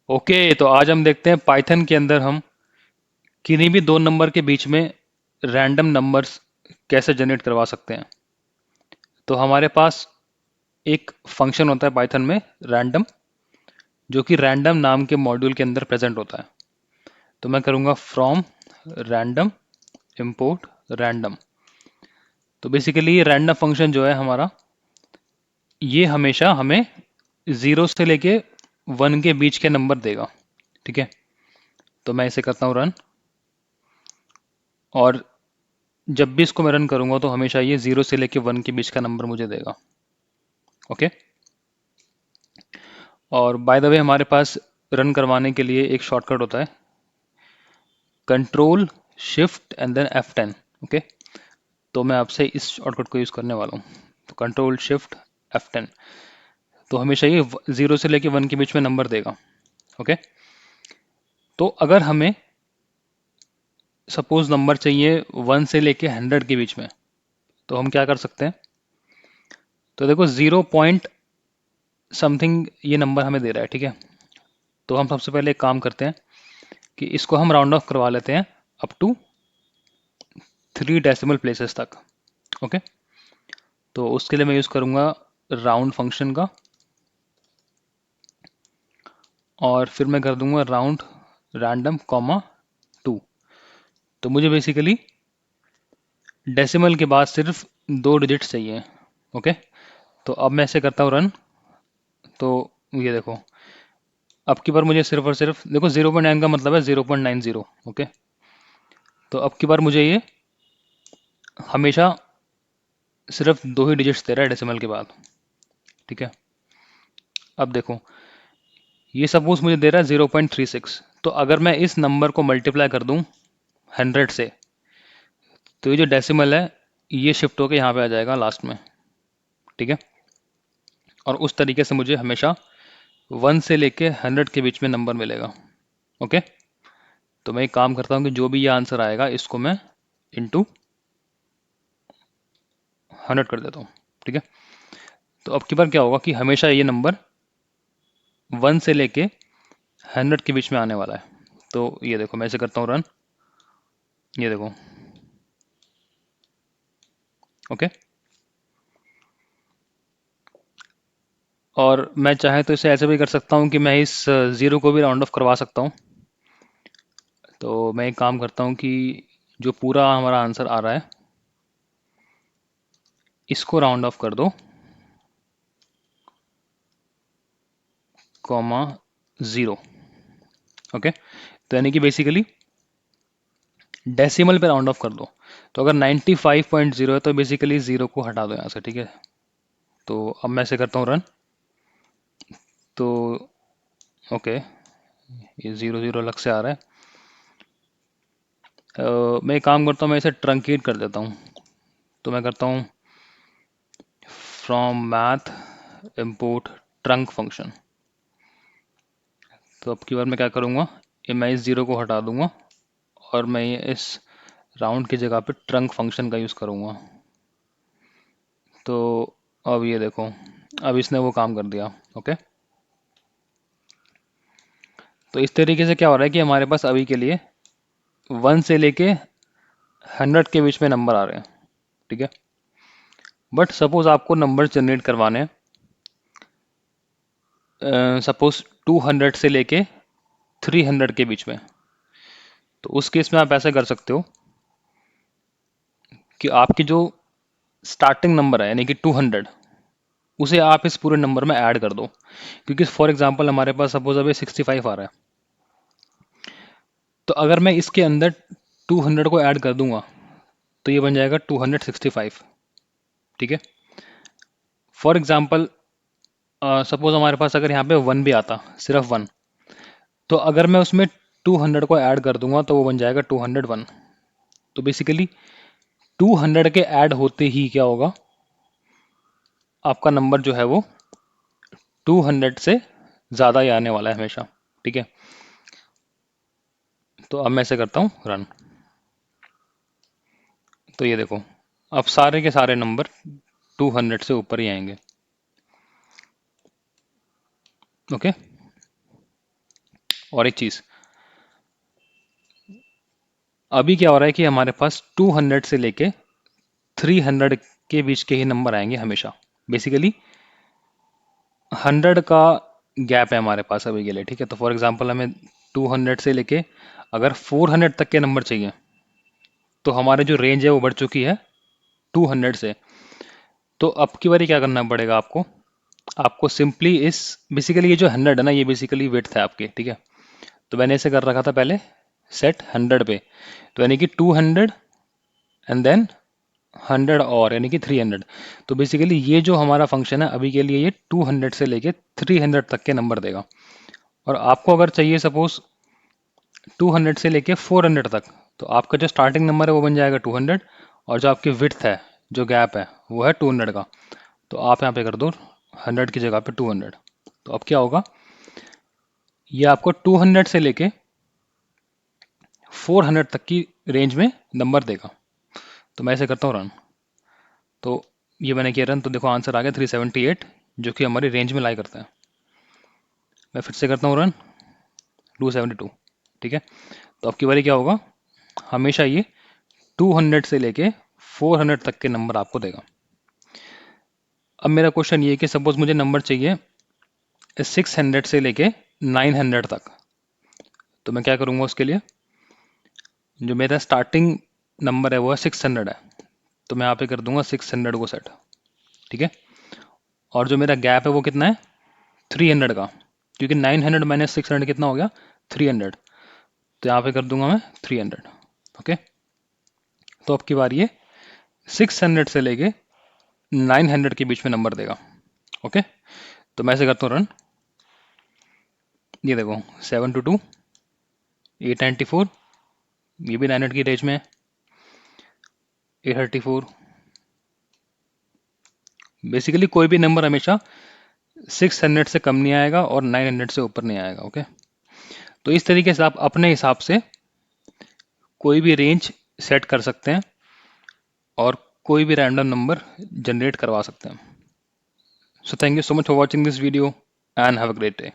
Okay, तो आज हम देखते हैं पाइथन के अंदर हम किन्हीं भी दो नंबर के बीच में रैंडम नंबर्स कैसे जनरेट करवा सकते हैं। तो हमारे पास एक फंक्शन होता है पाइथन में रैंडम, जो कि रैंडम नाम के मॉड्यूल के अंदर प्रेजेंट होता है। तो मैं करूँगा फ्रॉम रैंडम इंपोर्ट रैंडम। तो बेसिकली ये रैंडम फंक्शन जो है हमारा, ये हमेशा हमें ज़ीरो से लेके वन के बीच के नंबर देगा। ठीक है, तो मैं इसे करता हूँ रन, और जब भी इसको मैं रन करूँगा तो हमेशा ये ज़ीरो से लेके वन के बीच का नंबर मुझे देगा। ओके, और बाय द वे हमारे पास रन करवाने के लिए एक शॉर्टकट होता है, control shift and then F10। Okay, तो मैं आपसे इस शॉर्टकट को यूज़ करने वाला हूँ। तो कंट्रोल शिफ्ट F10, तो हमेशा ये ज़ीरो से लेके वन के बीच में नंबर देगा। ओके, तो अगर हमें सपोज नंबर चाहिए वन से लेके हंड्रेड के बीच में, तो हम क्या कर सकते हैं। तो देखो, ज़ीरो पॉइंट समथिंग ये नंबर हमें दे रहा है। ठीक है, तो हम सबसे पहले एक काम करते हैं कि इसको हम राउंड ऑफ करवा लेते हैं up to three decimal places तक। ओके, तो उसके लिए मैं यूज़ करूँगा राउंड फंक्शन का, और फिर मैं कर दूंगा राउंड रैंडम कॉमा टू। तो मुझे बेसिकली डेसिमल के बाद सिर्फ दो डिजिट्स चाहिए। ओके, तो अब मैं ऐसे करता हूँ रन। तो ये देखो, अब की बार मुझे सिर्फ और सिर्फ देखो 0.9 का मतलब है 0.90। ओके, तो अब की बार मुझे ये हमेशा सिर्फ दो ही डिजिट्स दे रहा है डेसिमल के बाद। ठीक है, अब देखो, ये सपोज मुझे दे रहा है 0.36। तो अगर मैं इस नंबर को मल्टीप्लाई कर दूं हंड्रेड से, तो ये जो डेसिमल है ये शिफ्ट होके यहाँ पे आ जाएगा लास्ट में। ठीक है, और उस तरीके से मुझे हमेशा वन से लेके हंड्रेड के बीच में नंबर मिलेगा। ओके, तो मैं एक काम करता हूँ कि जो भी ये आंसर आएगा इसको मैं इंटू हंड्रेड कर देता हूँ। ठीक है, तो अब की बार क्या होगा कि हमेशा ये नंबर वन से लेके हंड्रेड के बीच में आने वाला है। तो ये देखो, मैं ऐसे करता हूँ रन, ये देखो। ओके, और मैं चाहे तो इसे ऐसे भी कर सकता हूँ कि मैं इस ज़ीरो को भी राउंड ऑफ करवा सकता हूँ। तो मैं एक काम करता हूँ कि जो पूरा हमारा आंसर आ रहा है इसको राउंड ऑफ कर दो कॉमा ज़ीरो। ओके, तो यानी कि बेसिकली डेसिमल पे राउंड ऑफ कर दो। तो अगर 95.0 है तो बेसिकली ज़ीरो को हटा दो यहाँ से। ठीक है, तो अब मैं ऐसे करता हूँ रन। तो ओके, ये ज़ीरो ज़ीरो अलग से आ रहा है। मैं एक काम करता हूँ, मैं इसे ट्रंकेट कर देता हूँ। तो मैं करता हूँ from math import trunk function. तो अब की बार मैं क्या करूँगा, ये मैं इस ज़ीरो को हटा दूंगा, और मैं ये इस राउंड की जगह पे ट्रंक फंक्शन का यूज़ करूँगा। तो अब ये देखो, अब इसने वो काम कर दिया। ओके, तो इस तरीके से क्या हो रहा है कि हमारे पास अभी के लिए वन से लेके हंड्रेड के बीच में नंबर आ रहे हैं। ठीक है, बट सपोज आपको नंबर जनरेट करवाने हैं सपोज 200 से लेके 300 के बीच में, तो उस केस में आप ऐसा कर सकते हो कि आपकी जो स्टार्टिंग नंबर है यानी कि 200, उसे आप इस पूरे नंबर में ऐड कर दो। क्योंकि फॉर एग्जांपल हमारे पास सपोज अभी 65 आ रहा है, तो अगर मैं इसके अंदर 200 को ऐड कर दूंगा तो ये बन जाएगा 265। ठीक है, फॉर एग्जांपल सपोज हमारे पास अगर यहाँ पे वन भी आता, सिर्फ वन, तो अगर मैं उसमें 200 को ऐड कर दूंगा तो वो बन जाएगा 201। तो बेसिकली 200 के ऐड होते ही क्या होगा, आपका नंबर जो है वो 200 से ज़्यादा ही आने वाला है हमेशा। ठीक है, तो अब मैं ऐसे करता हूँ रन। तो ये देखो, अब सारे के सारे नंबर 200 से ऊपर ही आएंगे। ओके, और एक चीज़, अभी क्या हो रहा है कि हमारे पास 200 से लेके 300 के बीच के ही नंबर आएंगे हमेशा। बेसिकली 100 का गैप है हमारे पास अभी के लिए, ठीक है। तो फॉर एग्जांपल हमें 200 से लेके अगर 400 तक के नंबर चाहिए, तो हमारे जो रेंज है वो बढ़ चुकी है 200 से। तो अब की बारी क्या करना पड़ेगा आपको, आपको सिंपली इस, बेसिकली ये जो 100 है ना, ये बेसिकली विड्थ है आपकी, ठीक है। तो मैंने इसे कर रखा था पहले सेट 100 पे, तो यानी कि 200 एंड देन 100 और यानी कि 300। तो बेसिकली ये जो हमारा फंक्शन है अभी के लिए ये 200 से लेके 300 तक के नंबर देगा। और आपको अगर चाहिए सपोज 200 से लेके 400 तक, तो आपका जो स्टार्टिंग नंबर है वो बन जाएगा 200, और जो आपकी विड्थ है, जो गैप है, वो है 200 का। तो आप यहाँ पे कर दो 100 की जगह पे 200। तो अब क्या होगा, ये आपको 200 से लेके 400 तक की रेंज में नंबर देगा। तो मैं ऐसे करता हूँ रन, तो ये मैंने किया रन, तो देखो आंसर आ गया 378, जो कि हमारी रेंज में लाई करता है। मैं फिर से करता हूँ रन, 272, ठीक है। तो अब की बारी क्या होगा, हमेशा ये 200 से लेके 400 तक के नंबर आपको देगा। अब मेरा क्वेश्चन ये है कि सपोज मुझे नंबर चाहिए 600 से लेके 900 तक, तो मैं क्या करूँगा उसके लिए, जो मेरा स्टार्टिंग नंबर है वो है 600 है, तो मैं यहाँ पे कर दूंगा 600 को सेट, ठीक है। और जो मेरा गैप है वो कितना है 300 का, क्योंकि 900 माइनस 600 कितना हो गया 300, तो यहाँ पे कर दूंगा मैं 300, ओके। तो अब की बार ये 600 से लेके 900 के बीच में नंबर देगा, ओके। तो मैं ऐसे करता हूँ रन, ये देखो 722, 894, ये भी 900 की रेंज में है, 834। बेसिकली कोई भी नंबर हमेशा 600 से कम नहीं आएगा और 900 से ऊपर नहीं आएगा, ओके। तो इस तरीके से आप अपने हिसाब से कोई भी रेंज सेट कर सकते हैं और कोई भी रैंडम नंबर जनरेट करवा सकते हैं। So thank you so much for watching this video and have a great day.